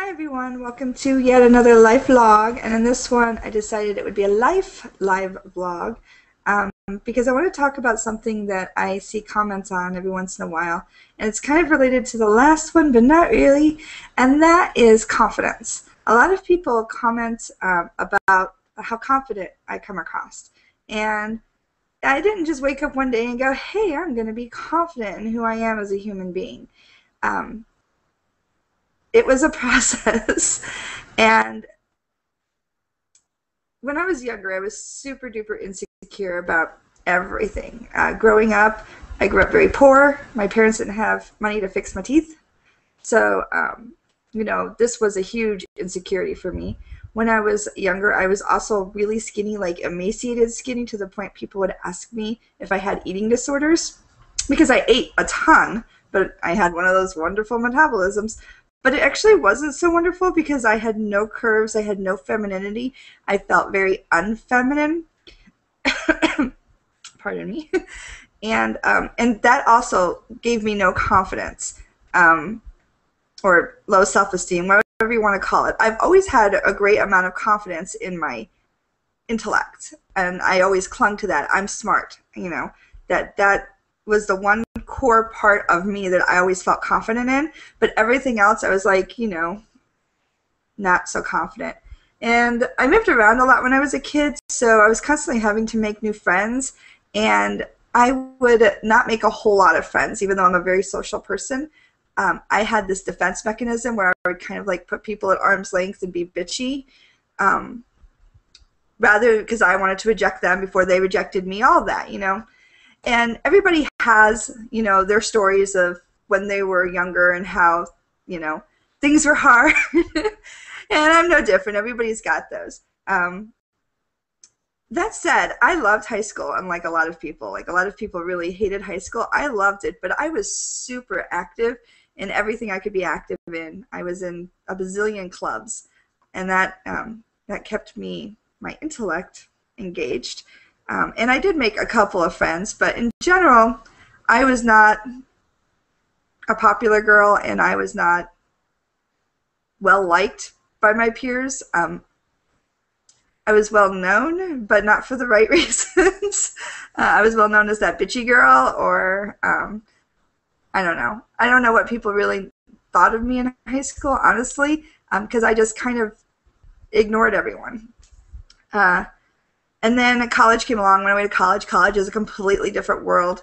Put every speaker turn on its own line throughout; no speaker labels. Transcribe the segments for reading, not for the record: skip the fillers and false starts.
Hi everyone, welcome to yet another life vlog, and in this one I decided it would be a live vlog because I want to talk about something that I see comments on every once in a while, and it's kind of related to the last one but not really, and that is confidence. A lot of people comment about how confident I come across, and I didn't just wake up one day and go, hey, I'm going to be confident in who I am as a human being. It was a process. And when I was younger, I was super duper insecure about everything. Growing up, I grew up very poor. My parents didn't have money to fix my teeth. So, this was a huge insecurity for me. When I was younger, I was also really skinny, like emaciated skinny, to the point people would ask me if I had eating disorders because I ate a ton, but I had one of those wonderful metabolisms. But it actually wasn't so wonderful because I had no curves, I had no femininity. I felt very unfeminine. Pardon me. And that also gave me no confidence, or low self-esteem, whatever you want to call it. I've always had a great amount of confidence in my intellect, and I always clung to that. I'm smart, that was the one core part of me that I always felt confident in, but everything else I was like, not so confident. And I moved around a lot when I was a kid, so I was constantly having to make new friends, and I would not make a whole lot of friends, even though I'm a very social person. I had this defense mechanism where I would kind of like put people at arm's length and be bitchy, rather because I wanted to reject them before they rejected me, all that, And everybody has, their stories of when they were younger and how, things were hard. And I'm no different. Everybody's got those. That said, I loved high school, unlike a lot of people. Like, a lot of people really hated high school. I loved it, but I was super active in everything I could be active in. I was in a bazillion clubs, and that kept my intellect engaged. And I did make a couple of friends, but in general, I was not a popular girl, and I was not well liked by my peers. I was well known, but not for the right reasons. I was well known as that bitchy girl, or I don't know. I don't know what people really thought of me in high school, honestly, because I just kind of ignored everyone. And then college came along. When I went to college, college is a completely different world.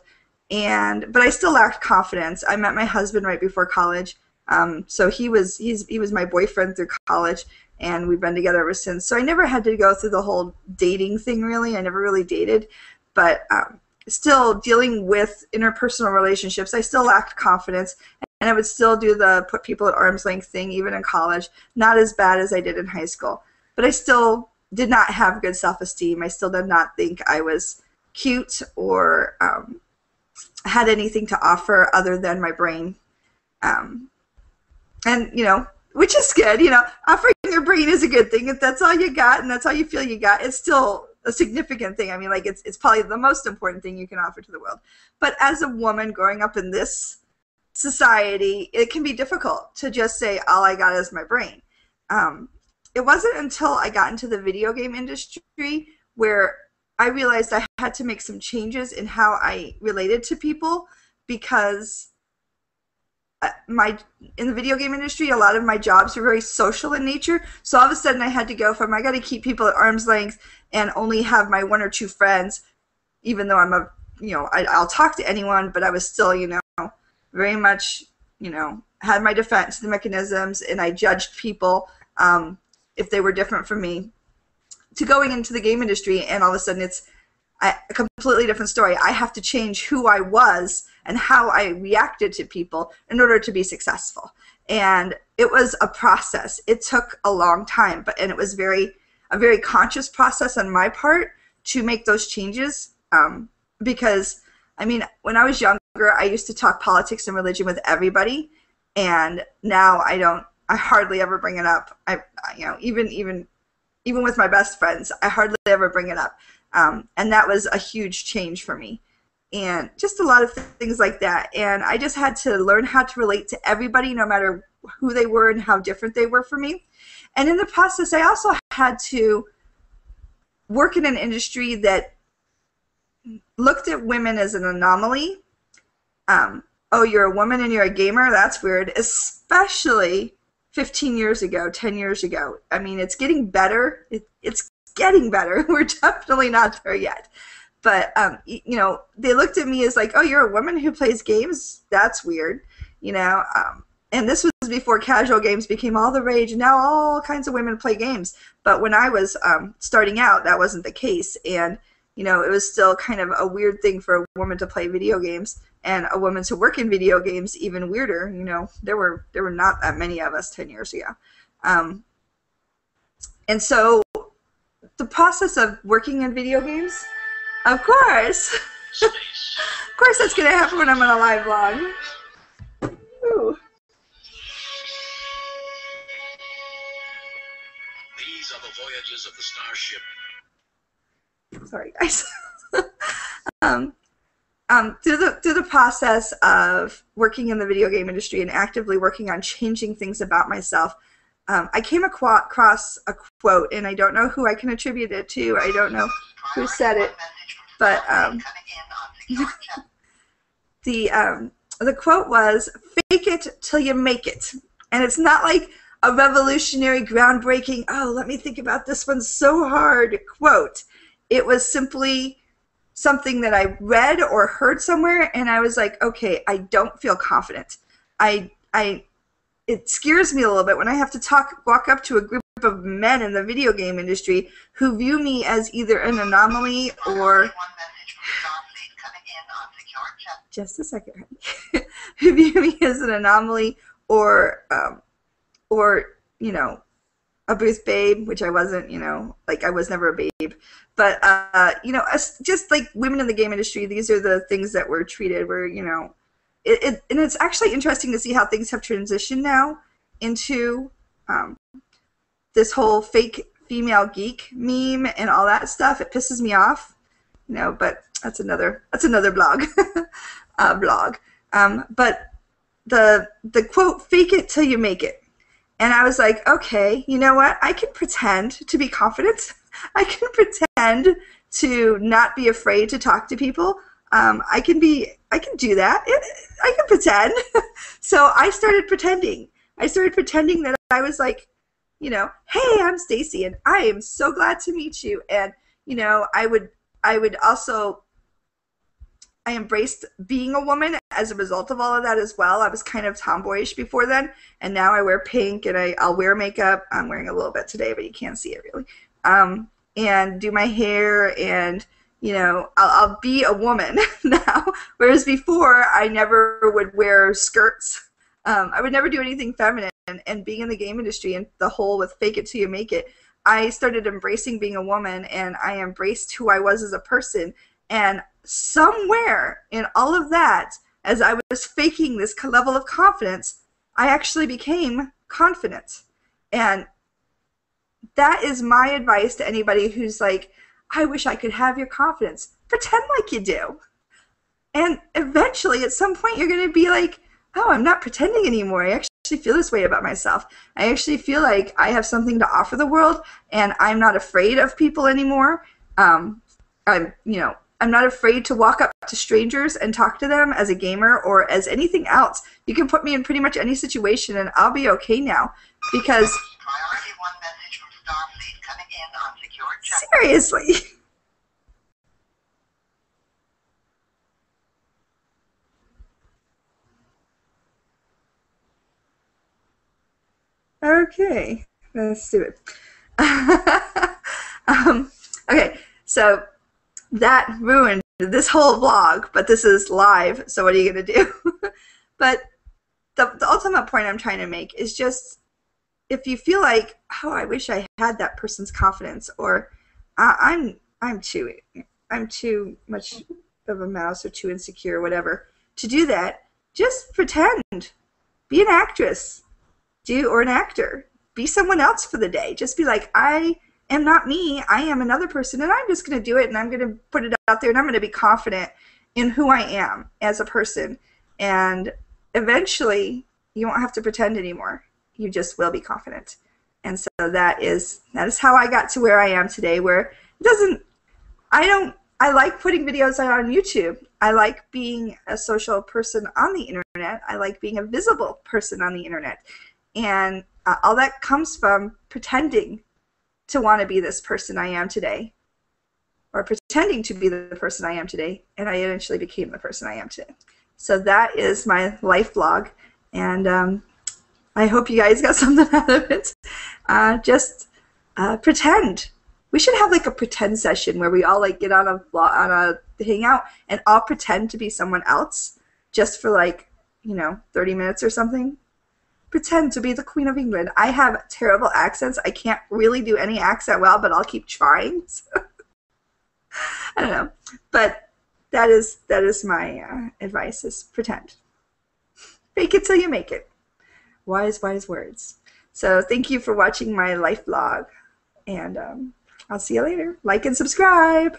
But I still lacked confidence. I met my husband right before college. So he was my boyfriend through college, and we've been together ever since. So I never had to go through the whole dating thing, really. I never really dated. But still dealing with interpersonal relationships, I still lacked confidence. And I would still do the put people at arm's length thing, even in college. Not as bad as I did in high school. But I still did not have good self-esteem. I still did not think I was cute or had anything to offer other than my brain. And, which is good, offering your brain is a good thing. If that's all you got and that's all you feel you got, it's still a significant thing. I mean, like, it's probably the most important thing you can offer to the world. But as a woman growing up in this society, it can be difficult to just say, all I got is my brain. It wasn't until I got into the video game industry where I realized I had to make some changes in how I related to people, because in the video game industry, a lot of my jobs were very social in nature. So all of a sudden I had to go from, I got to keep people at arm's length and only have my one or two friends, even though I'll talk to anyone, but I was still, very much, had my defense mechanisms, and I judged people if they were different from me, to going into the game industry, and all of a sudden it's a completely different story. I have to change who I was and how I reacted to people in order to be successful. And it was a process. It took a long time, and it was a very conscious process on my part to make those changes, because, when I was younger, I used to talk politics and religion with everybody, and now I hardly ever bring it up. Even with my best friends, I hardly ever bring it up. And that was a huge change for me. and just a lot of things like that. And I just had to learn how to relate to everybody, no matter who they were and how different they were from me. And in the process, I also had to work in an industry that looked at women as an anomaly. Oh, you're a woman and you're a gamer? That's weird. Especially 15 years ago, 10 years ago. I mean, it's getting better. It's getting better. We're definitely not there yet. But, you know, they looked at me as like, oh, you're a woman who plays games? That's weird. You know, and this was before casual games became all the rage. And now all kinds of women play games. But when I was starting out, that wasn't the case. And, you know, it was still kind of a weird thing for a woman to play video games, and a woman to work in video games even weirder. You know, there were not that many of us 10 years ago. And so the process of working in video games, of course, of course that's going to happen when I'm on a live vlog. Ooh.
These are the voyages of the starship.
Sorry, guys. Through the process of working in the video game industry and actively working on changing things about myself, I came across a quote, and I don't know who I can attribute it to. I don't know who said it, but the quote was, "Fake it till you make it." And it's not like a revolutionary, groundbreaking, oh, let me think about this one so hard quote. It was simply something that I read or heard somewhere, and I was like, okay, I don't feel confident. It scares me a little bit when I have to walk up to a group of men in the video game industry who view me as either an anomaly or just a second, who view me as an anomaly or you know, a Booth babe, which I wasn't, you know, like I was never a babe. But, you know, just like women in the game industry, these are the things that were treated where, you know, and it's actually interesting to see how things have transitioned now into this whole fake female geek meme and all that stuff. It pisses me off, you know, but that's another blog. But the quote, "Fake it till you make it." And I was like, okay, you know what? I can pretend to be confident. I can pretend to not be afraid to talk to people. I can do that. I can pretend. So I started pretending. I started pretending that I was like, you know, hey, I'm Staci, and I am so glad to meet you. And, you know, I would also, I embraced being a woman as a result of all of that as well. I was kind of tomboyish before then, and now I wear pink, and I'll wear makeup. I'm wearing a little bit today, but you can't see it really. And do my hair, and, you know, I'll be a woman now, whereas before I never would wear skirts. I would never do anything feminine, and being in the game industry and the whole with fake it till you make it, I started embracing being a woman, and I embraced who I was as a person. And somewhere in all of that, as I was faking this level of confidence, I actually became confident. And that is my advice to anybody who's like, I wish I could have your confidence. Pretend like you do. And eventually, at some point, you're going to be like, oh, I'm not pretending anymore. I actually feel this way about myself. I actually feel like I have something to offer the world, and I'm not afraid of people anymore. I'm not afraid to walk up to strangers and talk to them as a gamer or as anything else. You can put me in pretty much any situation, and I'll be okay now, because
Priority 1 message from Starfleet coming in on secure check.
seriously. Okay, let's do it. Okay, so that ruined this whole vlog, but this is live, so what are you going to do? But the ultimate point I'm trying to make is just, if you feel like, oh, I wish I had that person's confidence, or I'm too much of a mouse or too insecure or whatever to do that, just pretend. Be an actress. Or an actor. Be someone else for the day. Just be like, I am not me. I am another person, and I'm just going to do it, and I'm going to put it out there, and I'm going to be confident. in who I am as a person. And eventually, you won't have to pretend anymore. You just will be confident. And so that is how I got to where I am today, where it doesn't I don't I like putting videos out on YouTube. I like being a social person on the internet. I like being a visible person on the internet. And all that comes from pretending to want to be this person I am today, or pretending to be the person I am today, and I eventually became the person I am today. So that is my life vlog, and I hope you guys got something out of it. Just pretend. We should have like a pretend session where we all like get on a hangout and all pretend to be someone else, just for like 30 minutes or something. Pretend to be the Queen of England. I have terrible accents. I can't really do any accent well, but I'll keep trying. So, I don't know, but that is my advice: is pretend. Fake it till you make it. Wise words. So thank you for watching my life vlog, and I'll see you later. Like and subscribe.